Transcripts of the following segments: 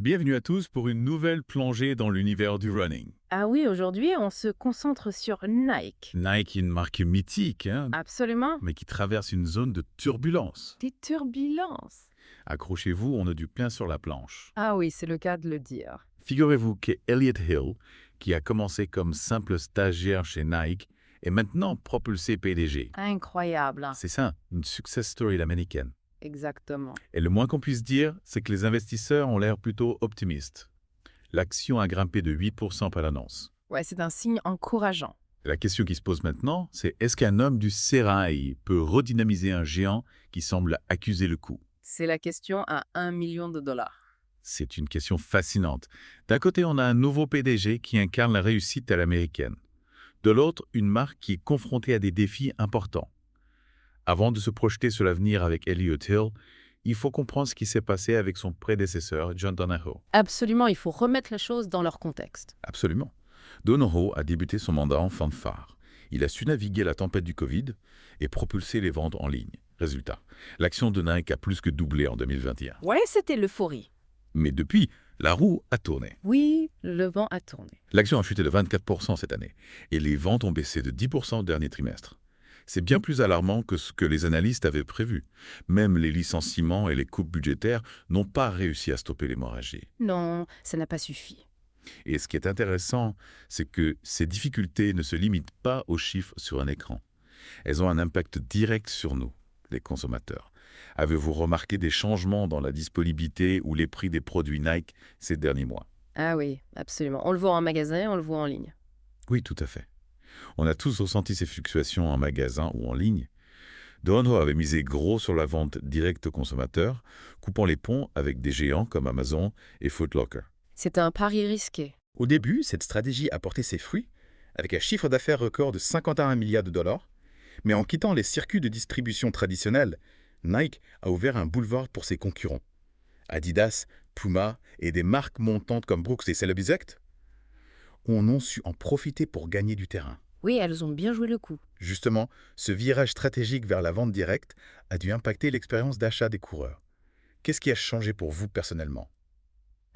Bienvenue à tous pour une nouvelle plongée dans l'univers du running. Ah oui, aujourd'hui, on se concentre sur Nike. Nike est une marque mythique, Absolument. mais qui traverse une zone de turbulence. Des turbulences. Accrochez-vous, on a du plein sur la planche. Ah oui, c'est le cas de le dire. Figurez-vous qu'Elliott Hill, qui a commencé comme simple stagiaire chez Nike, est maintenant propulsé PDG. Incroyable. C'est ça, une success story américaine. Exactement. Et le moins qu'on puisse dire, c'est que les investisseurs ont l'air plutôt optimistes. L'action a grimpé de 8% par l'annonce. Ouais, c'est un signe encourageant. La question qui se pose maintenant, c'est est-ce qu'un homme du sérail peut redynamiser un géant qui semble accuser le coup? C'est la question à 1 million de dollars. C'est une question fascinante. D'un côté, on a un nouveau PDG qui incarne la réussite à l'américaine. De l'autre, une marque qui est confrontée à des défis importants. Avant de se projeter sur l'avenir avec Elliott Hill, il faut comprendre ce qui s'est passé avec son prédécesseur, John Donahoe. Absolument, il faut remettre les choses dans leur contexte. Absolument. Donahoe a débuté son mandat en fanfare. Il a su naviguer la tempête du Covid et propulser les ventes en ligne. Résultat, l'action de Nike a plus que doublé en 2021. Ouais, c'était l'euphorie. Mais depuis, la roue a tourné. Oui, le vent a tourné. L'action a chuté de 24% cette année et les ventes ont baissé de 10% au dernier trimestre. C'est bien plus alarmant que ce que les analystes avaient prévu. Même les licenciements et les coupes budgétaires n'ont pas réussi à stopper l'hémorragie. Non, ça n'a pas suffi. Et ce qui est intéressant, c'est que ces difficultés ne se limitent pas aux chiffres sur un écran. Elles ont un impact direct sur nous, les consommateurs. Avez-vous remarqué des changements dans la disponibilité ou les prix des produits Nike ces derniers mois? Ah oui, absolument. On le voit en magasin, on le voit en ligne. Oui, tout à fait. On a tous ressenti ces fluctuations en magasin ou en ligne. Donahoe avait misé gros sur la vente directe aux consommateurs, coupant les ponts avec des géants comme Amazon et Foot Locker. C'est un pari risqué. Au début, cette stratégie a porté ses fruits, avec un chiffre d'affaires record de 51 milliards de dollars, mais en quittant les circuits de distribution traditionnels, Nike a ouvert un boulevard pour ses concurrents. Adidas, Puma et des marques montantes comme Brooks et Celebizect ont su en profiter pour gagner du terrain. Oui, elles ont bien joué le coup. Justement, ce virage stratégique vers la vente directe a dû impacter l'expérience d'achat des coureurs. Qu'est-ce qui a changé pour vous personnellement?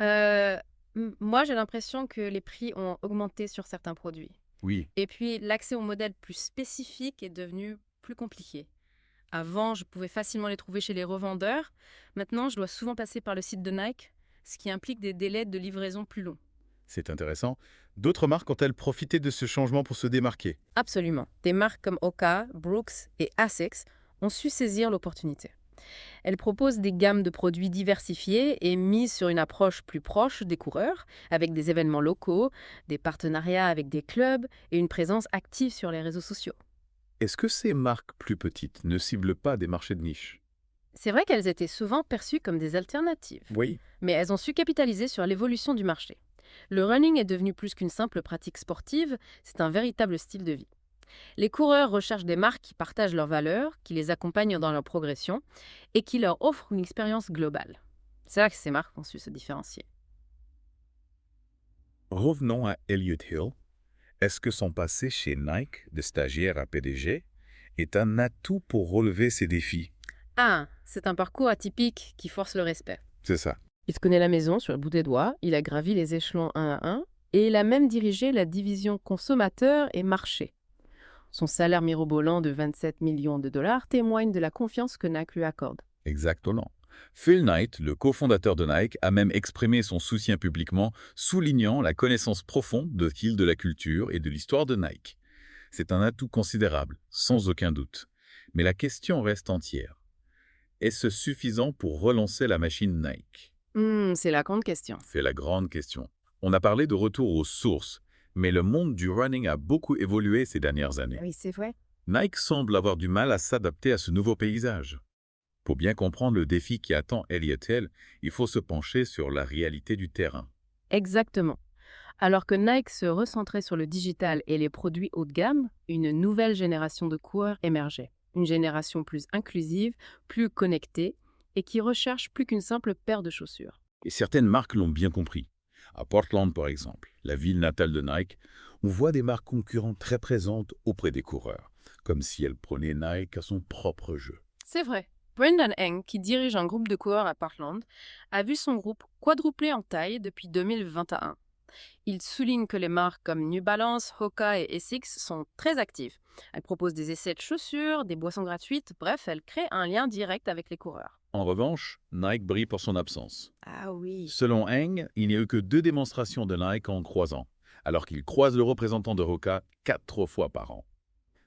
Moi, j'ai l'impression que les prix ont augmenté sur certains produits. Oui, Et puis, l'accès aux modèles plus spécifiques est devenu plus compliqué. Avant, je pouvais facilement les trouver chez les revendeurs. Maintenant, je dois souvent passer par le site de Nike, ce qui implique des délais de livraison plus longs. C'est intéressant. D'autres marques ont-elles profité de ce changement pour se démarquer? Absolument. Des marques comme Oka, Brooks et Asics ont su saisir l'opportunité. Elles proposent des gammes de produits diversifiés et misent sur une approche plus proche des coureurs, avec des événements locaux, des partenariats avec des clubs et une présence active sur les réseaux sociaux. est-ce que ces marques plus petites ne ciblent pas des marchés de niche? C'est vrai qu'elles étaient souvent perçues comme des alternatives, Oui. mais elles ont su capitaliser sur l'évolution du marché. Le running est devenu plus qu'une simple pratique sportive, c'est un véritable style de vie. Les coureurs recherchent des marques qui partagent leurs valeurs, qui les accompagnent dans leur progression et qui leur offrent une expérience globale. C'est là que ces marques ont su se différencier. Revenons à Elliott Hill. Est-ce que son passé chez Nike, de stagiaire à PDG, est un atout pour relever ces défis? Ah, c'est un parcours atypique qui force le respect. C'est ça. Il se connaît la maison sur le bout des doigts, il a gravi les échelons un à un et il a même dirigé la division consommateurs et marché. Son salaire mirobolant de 27 millions de dollars témoigne de la confiance que Nike lui accorde. Exactement. Phil Knight, le cofondateur de Nike, a même exprimé son soutien publiquement, soulignant la connaissance profonde de Hill de la culture et de l'histoire de Nike. C'est un atout considérable, sans aucun doute. Mais la question reste entière. Est-ce suffisant pour relancer la machine Nike? C'est la grande question. C'est la grande question. On a parlé de retour aux sources, mais le monde du running a beaucoup évolué ces dernières années. Oui, c'est vrai. Nike semble avoir du mal à s'adapter à ce nouveau paysage. Pour bien comprendre le défi qui attend Elliott Hill, il faut se pencher sur la réalité du terrain. Exactement. Alors que Nike se recentrait sur le digital et les produits haut de gamme, une nouvelle génération de coureurs émergeait. Une génération plus inclusive, plus connectée et qui recherche plus qu'une simple paire de chaussures. Et certaines marques l'ont bien compris. À Portland, par exemple, la ville natale de Nike, on voit des marques concurrentes très présentes auprès des coureurs, comme si elles prenaient Nike à son propre jeu. C'est vrai. Brendan Eng, qui dirige un groupe de coureurs à Portland, a vu son groupe quadrupler en taille depuis 2021. Il souligne que les marques comme New Balance, Hoka et Essex sont très actives. Elles proposent des essais de chaussures, des boissons gratuites, bref, elles créent un lien direct avec les coureurs. En revanche, Nike brille pour son absence. Ah oui. Selon Eng, il n'y a eu que 2 démonstrations de Nike en 3 ans, alors qu'il croise le représentant de Hoka 4 fois par an.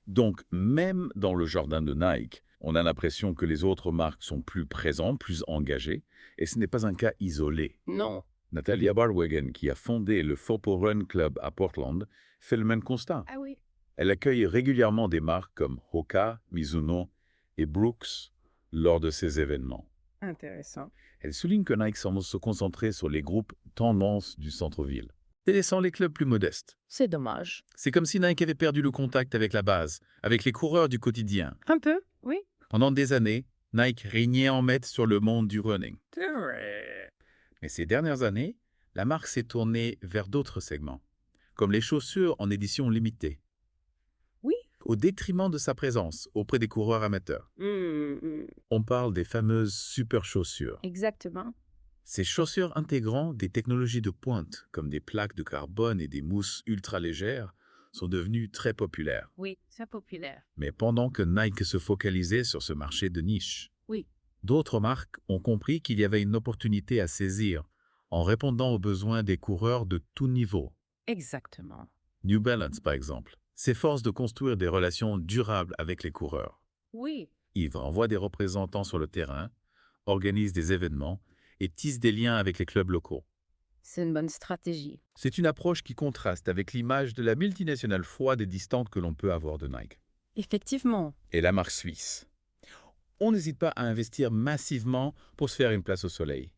Donc, même dans le jardin de Nike, on a l'impression que les autres marques sont plus présentes, plus engagées, et ce n'est pas un cas isolé. Non. Natalia Barwagen, qui a fondé le Fopo Run Club à Portland, fait le même constat. Ah oui. Elle accueille régulièrement des marques comme Hoka, Mizuno et Brooks lors de ces événements. Intéressant. Elle souligne que Nike semble se concentrer sur les groupes tendances du centre-ville, délaissant les clubs plus modestes. C'est dommage. C'est comme si Nike avait perdu le contact avec la base, avec les coureurs du quotidien. Un peu, oui. Pendant des années, Nike régnait en maître sur le monde du running. C'est vrai. Mais ces dernières années, la marque s'est tournée vers d'autres segments, comme les chaussures en édition limitée. Oui. Au détriment de sa présence auprès des coureurs amateurs. On parle des fameuses super chaussures. Exactement. Ces chaussures intégrant des technologies de pointe, comme des plaques de carbone et des mousses ultra légères, sont devenues très populaires. Oui, c'est populaire. Mais pendant que Nike se focalisait sur ce marché de niche, Oui. d'autres marques ont compris qu'il y avait une opportunité à saisir en répondant aux besoins des coureurs de tout niveau. Exactement. New Balance, par exemple, s'efforce de construire des relations durables avec les coureurs. Oui. Il envoie des représentants sur le terrain, organise des événements et tisse des liens avec les clubs locaux. C'est une bonne stratégie. C'est une approche qui contraste avec l'image de la multinationale froide et distante que l'on peut avoir de Nike. Effectivement. Et la marque suisse. On n'hésite pas à investir massivement pour se faire une place au soleil.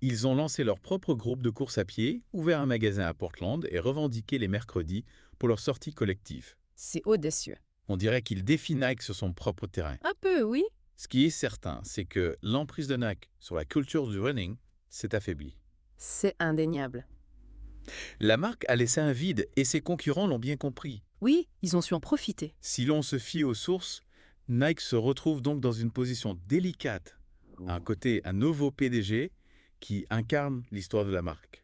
Ils ont lancé leur propre groupe de course à pied, ouvert un magasin à Portland et revendiqué les mercredis pour leur sortie collective. C'est audacieux. On dirait qu'ils défient Nike sur son propre terrain. Un peu, oui. Ce qui est certain, c'est que l'emprise de Nike sur la culture du running s'est affaiblie. C'est indéniable. La marque a laissé un vide et ses concurrents l'ont bien compris. Oui, ils ont su en profiter. Si l'on se fie aux sources, Nike se retrouve donc dans une position délicate. D'un côté, un nouveau PDG qui incarne l'histoire de la marque.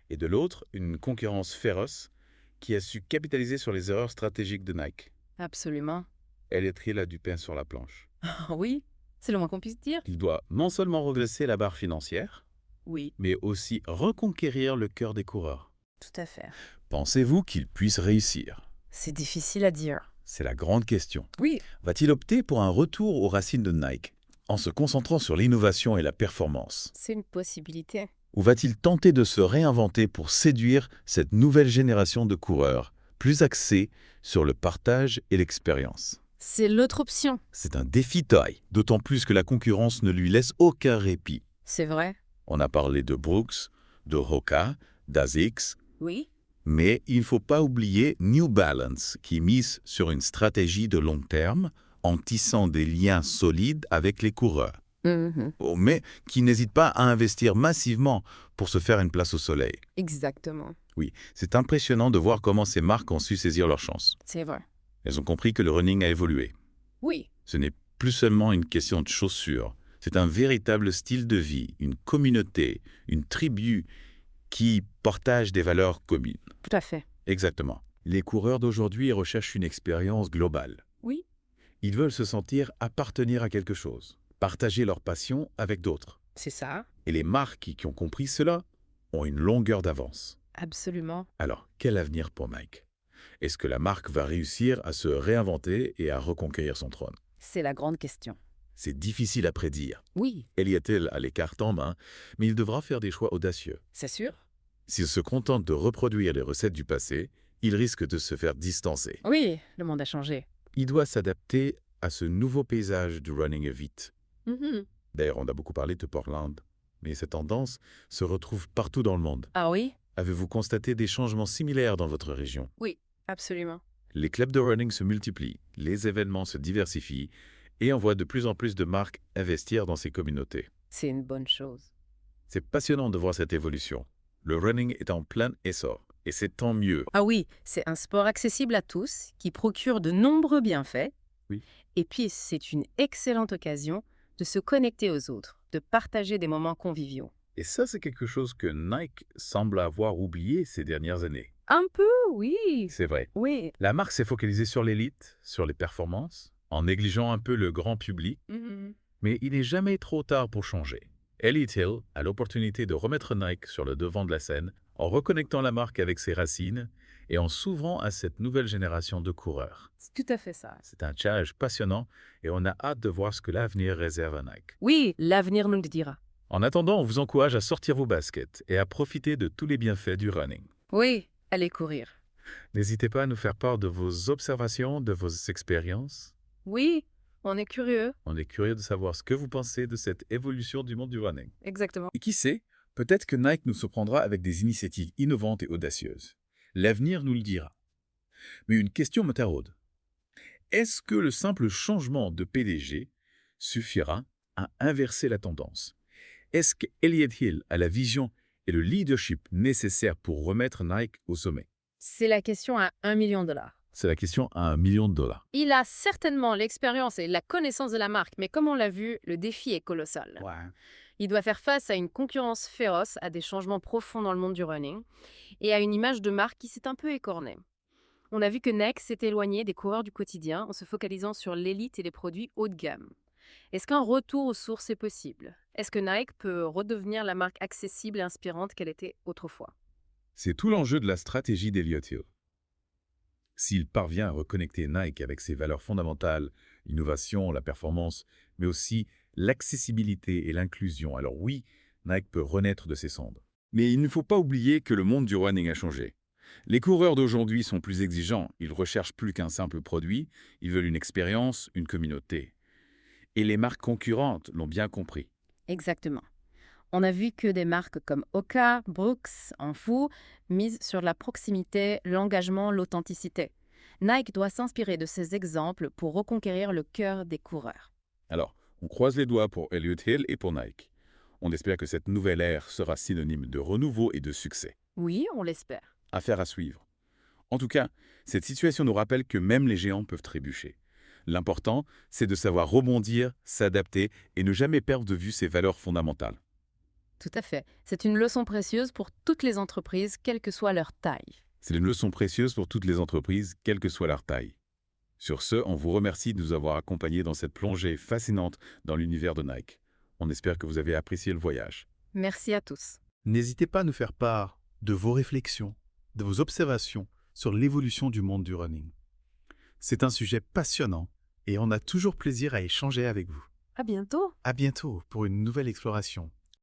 Et de l'autre, une concurrence féroce qui a su capitaliser sur les erreurs stratégiques de Nike. Absolument. Elle a du pain sur la planche. Oui, c'est le moins qu'on puisse dire. Il doit non seulement redresser la barre financière, Oui, mais aussi reconquérir le cœur des coureurs. tout à fait. Pensez-vous qu'il puisse réussir? C'est difficile à dire. C'est la grande question. Oui. Va-t-il opter pour un retour aux racines de Nike, en se concentrant sur l'innovation et la performance? C'est une possibilité. Ou va-t-il tenter de se réinventer pour séduire cette nouvelle génération de coureurs, plus axée sur le partage et l'expérience? C'est l'autre option. C'est un défi taille, d'autant plus que la concurrence ne lui laisse aucun répit. C'est vrai. On a parlé de Brooks, de Hoka, d'Asics, Oui. mais il ne faut pas oublier New Balance, qui mise sur une stratégie de long terme en tissant des liens solides avec les coureurs. Mais qui n'hésite pas à investir massivement pour se faire une place au soleil. Exactement. Oui, c'est impressionnant de voir comment ces marques ont su saisir leur chance. C'est vrai. Elles ont compris que le running a évolué. Oui. Ce n'est plus seulement une question de chaussures, c'est un véritable style de vie, une communauté, une tribu qui partage des valeurs communes. Tout à fait. Exactement. Les coureurs d'aujourd'hui recherchent une expérience globale. Oui. Ils veulent se sentir appartenir à quelque chose, partager leur passion avec d'autres. C'est ça. Et les marques qui ont compris cela ont une longueur d'avance. Absolument. Alors, quel avenir pour Nike? Est-ce que la marque va réussir à se réinventer et à reconquérir son trône? C'est la grande question. C'est difficile à prédire. Oui. Elliott a les cartes en main, mais il devra faire des choix audacieux. C'est sûr. S'il se contente de reproduire les recettes du passé, il risque de se faire distancer. Oui, le monde a changé. Il doit s'adapter à ce nouveau paysage du running vite. D'ailleurs, on a beaucoup parlé de Portland, mais cette tendance se retrouve partout dans le monde. Ah oui? Avez-vous constaté des changements similaires dans votre région? Oui, absolument. Les clubs de running se multiplient, les événements se diversifient et on voit de plus en plus de marques investir dans ces communautés. C'est une bonne chose. C'est passionnant de voir cette évolution. Le running est en plein essor et c'est tant mieux. Ah oui, c'est un sport accessible à tous, qui procure de nombreux bienfaits. Oui. Et puis, c'est une excellente occasion de se connecter aux autres, de partager des moments conviviaux. Et ça, c'est quelque chose que Nike semble avoir oublié ces dernières années. Un peu, oui. C'est vrai. Oui. La marque s'est focalisée sur l'élite, sur les performances, en négligeant un peu le grand public, mais il n'est jamais trop tard pour changer. Elliott Hill a l'opportunité de remettre Nike sur le devant de la scène en reconnectant la marque avec ses racines et en s'ouvrant à cette nouvelle génération de coureurs. C'est tout à fait ça. C'est un challenge passionnant et on a hâte de voir ce que l'avenir réserve à Nike. Oui, l'avenir nous le dira. En attendant, on vous encourage à sortir vos baskets et à profiter de tous les bienfaits du running. Oui, allez courir. N'hésitez pas à nous faire part de vos observations, de vos expériences. Oui, on est curieux. On est curieux de savoir ce que vous pensez de cette évolution du monde du running. Exactement. Et qui sait, peut-être que Nike nous surprendra avec des initiatives innovantes et audacieuses. L'avenir nous le dira. Mais une question me taraude. Est-ce que le simple changement de PDG suffira à inverser la tendance? Est-ce qu'Elliott Hill a la vision et le leadership nécessaires pour remettre Nike au sommet? C'est la question à $1 million. C'est la question à $1 million. Il a certainement l'expérience et la connaissance de la marque, mais comme on l'a vu, le défi est colossal. Il doit faire face à une concurrence féroce, à des changements profonds dans le monde du running et à une image de marque qui s'est un peu écornée. On a vu que Nike s'est éloigné des coureurs du quotidien en se focalisant sur l'élite et les produits haut de gamme. Est-ce qu'un retour aux sources est possible? Est-ce que Nike peut redevenir la marque accessible et inspirante qu'elle était autrefois? C'est tout l'enjeu de la stratégie d'Elliott Hill. S'il parvient à reconnecter Nike avec ses valeurs fondamentales, l'innovation, la performance, mais aussi l'accessibilité et l'inclusion, alors oui, Nike peut renaître de ses cendres. Mais il ne faut pas oublier que le monde du running a changé. Les coureurs d'aujourd'hui sont plus exigeants, ils recherchent plus qu'un simple produit, ils veulent une expérience, une communauté. Et les marques concurrentes l'ont bien compris. Exactement. On a vu que des marques comme Oka, Brooks, Anfu misent sur la proximité, l'engagement, l'authenticité. Nike doit s'inspirer de ces exemples pour reconquérir le cœur des coureurs. Alors, on croise les doigts pour Elliott Hill et pour Nike. On espère que cette nouvelle ère sera synonyme de renouveau et de succès. Oui, on l'espère. Affaire à suivre. En tout cas, cette situation nous rappelle que même les géants peuvent trébucher. L'important, c'est de savoir rebondir, s'adapter et ne jamais perdre de vue ses valeurs fondamentales. Tout à fait. C'est une leçon précieuse pour toutes les entreprises, quelle que soit leur taille. C'est une leçon précieuse pour toutes les entreprises, quelle que soit leur taille. Sur ce, on vous remercie de nous avoir accompagnés dans cette plongée fascinante dans l'univers de Nike. On espère que vous avez apprécié le voyage. Merci à tous. N'hésitez pas à nous faire part de vos réflexions, de vos observations sur l'évolution du monde du running. C'est un sujet passionnant et on a toujours plaisir à échanger avec vous. À bientôt. À bientôt pour une nouvelle exploration.